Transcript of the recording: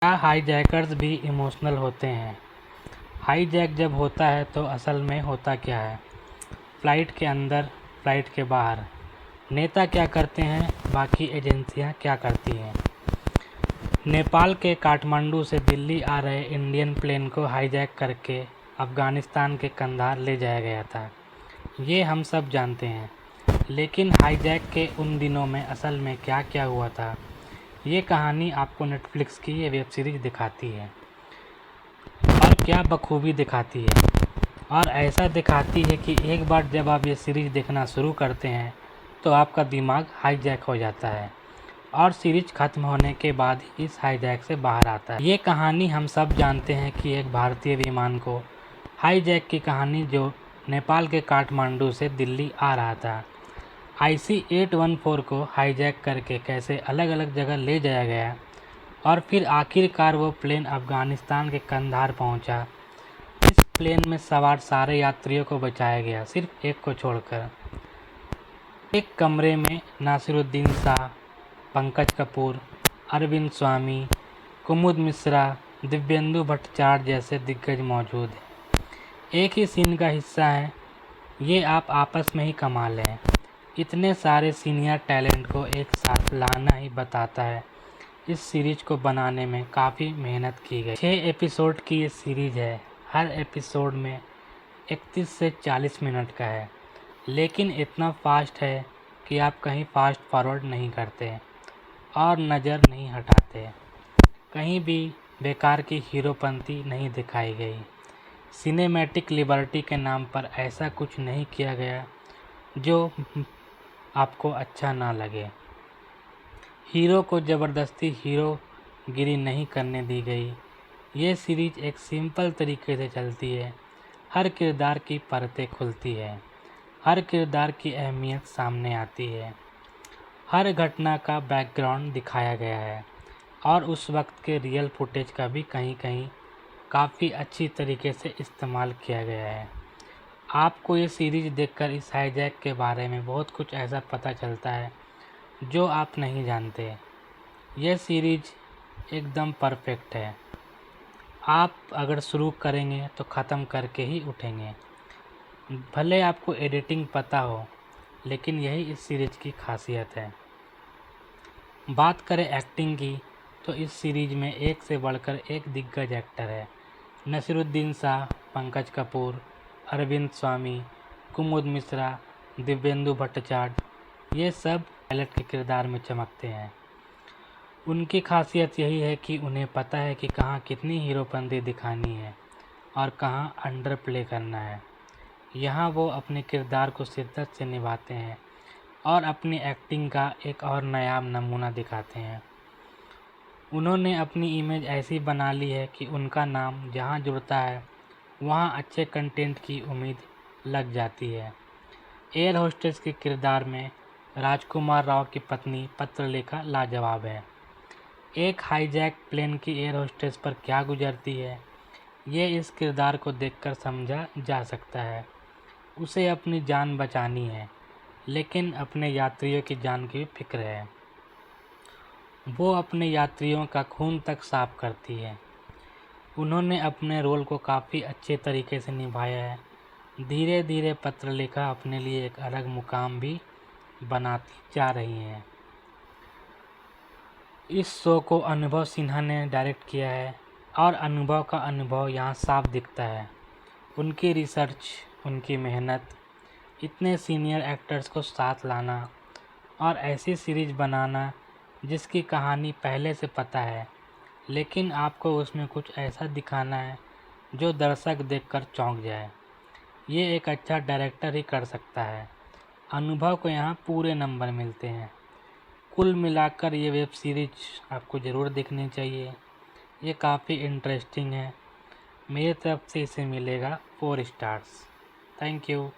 क्या हाईजैकर्स भी इमोशनल होते हैं? हाईजैक जब होता है तो असल में होता क्या है? फ़्लाइट के अंदर, फ़्लाइट के बाहर नेता क्या करते हैं, बाकी एजेंसियां क्या करती हैं? नेपाल के काठमांडू से दिल्ली आ रहे इंडियन प्लेन को हाईजैक करके अफ़गानिस्तान के कंधार ले जाया गया था, ये हम सब जानते हैं। लेकिन हाईजैक के उन दिनों में असल में क्या क्या हुआ था, ये कहानी आपको नेटफ्लिक्स की ये वेब सीरीज़ दिखाती है। और क्या बखूबी दिखाती है, और ऐसा दिखाती है कि एक बार जब आप ये सीरीज़ देखना शुरू करते हैं तो आपका दिमाग हाईजैक हो जाता है और सीरीज ख़त्म होने के बाद इस हाईजैक से बाहर आता है। ये कहानी हम सब जानते हैं कि एक भारतीय विमान को हाईजैक की कहानी जो नेपाल के काठमांडू से दिल्ली आ रहा था। IC-814 को हाईजैक करके कैसे अलग अलग जगह ले जाया गया और फिर आखिरकार वो प्लेन अफ़गानिस्तान के कंधार पहुंचा। इस प्लेन में सवार सारे यात्रियों को बचाया गया, सिर्फ एक को छोड़कर। एक कमरे में नासिरुद्दीन शाह, पंकज कपूर, अरविंद स्वामी, कुमुद मिश्रा, दिव्येंदु भट्टाचार्य जैसे दिग्गज मौजूद हैं। एक ही सीन का हिस्सा हैं, ये आप आपस में ही कमाल हैं। इतने सारे सीनियर टैलेंट को एक साथ लाना ही बताता है इस सीरीज़ को बनाने में काफ़ी मेहनत की गई। 6 एपिसोड की ये सीरीज़ है, हर एपिसोड में 31 से 40 मिनट का है, लेकिन इतना फास्ट है कि आप कहीं फास्ट फॉरवर्ड नहीं करते और नज़र नहीं हटाते। कहीं भी बेकार की हीरोपंती नहीं दिखाई गई। सिनेमैटिक लिबर्टी के नाम पर ऐसा कुछ नहीं किया गया जो आपको अच्छा ना लगे। हीरो को ज़बरदस्ती हीरोगिरी नहीं करने दी गई। ये सीरीज़ एक सिंपल तरीके से चलती है, हर किरदार की परतें खुलती है, हर किरदार की अहमियत सामने आती है, हर घटना का बैकग्राउंड दिखाया गया है और उस वक्त के रियल फुटेज का भी कहीं कहीं काफ़ी अच्छी तरीके से इस्तेमाल किया गया है। आपको ये सीरीज़ देखकर इस हाईजैक के बारे में बहुत कुछ ऐसा पता चलता है जो आप नहीं जानते। यह सीरीज़ एकदम परफेक्ट है, आप अगर शुरू करेंगे तो ख़त्म करके ही उठेंगे। भले आपको एडिटिंग पता हो, लेकिन यही इस सीरीज़ की खासियत है। बात करें एक्टिंग की तो इस सीरीज़ में एक से बढ़कर एक दिग्गज एक्टर है। नसीरुद्दीन शाह, पंकज कपूर, अरविंद स्वामी, कुमुद मिश्रा, दिव्येंदु भट्टाचार्य, ये सब पायलट के किरदार में चमकते हैं। उनकी खासियत यही है कि उन्हें पता है कि कहाँ कितनी हीरोपंती दिखानी है और कहाँ अंडर प्ले करना है। यहाँ वो अपने किरदार को शिद्दत से निभाते हैं और अपनी एक्टिंग का एक और नायाब नमूना दिखाते हैं। उन्होंने अपनी इमेज ऐसी बना ली है कि उनका नाम जहाँ जुड़ता है वहाँ अच्छे कंटेंट की उम्मीद लग जाती है। एयर होस्टेस के किरदार में राजकुमार राव की पत्नी पत्रलेखा लाजवाब है। एक हाईजैक प्लेन की एयर होस्टेस पर क्या गुजरती है, ये इस किरदार को देखकर समझा जा सकता है। उसे अपनी जान बचानी है, लेकिन अपने यात्रियों की जान की फिक्र है। वो अपने यात्रियों का खून तक साफ करती है। उन्होंने अपने रोल को काफ़ी अच्छे तरीके से निभाया है। धीरे धीरे पत्रलेखा अपने लिए एक अलग मुकाम भी बनाती जा रही हैं। इस शो को अनुभव सिन्हा ने डायरेक्ट किया है और अनुभव का अनुभव यहाँ साफ दिखता है। उनकी रिसर्च, उनकी मेहनत, इतने सीनियर एक्टर्स को साथ लाना और ऐसी सीरीज़ बनाना जिसकी कहानी पहले से पता है, लेकिन आपको उसमें कुछ ऐसा दिखाना है जो दर्शक देखकर चौंक जाए, ये एक अच्छा डायरेक्टर ही कर सकता है। अनुभव को यहाँ पूरे नंबर मिलते हैं। कुल मिलाकर ये वेब सीरीज़ आपको ज़रूर देखनी चाहिए। ये काफ़ी इंटरेस्टिंग है। मेरी तरफ से इसे मिलेगा 4 स्टार्स। Thank you.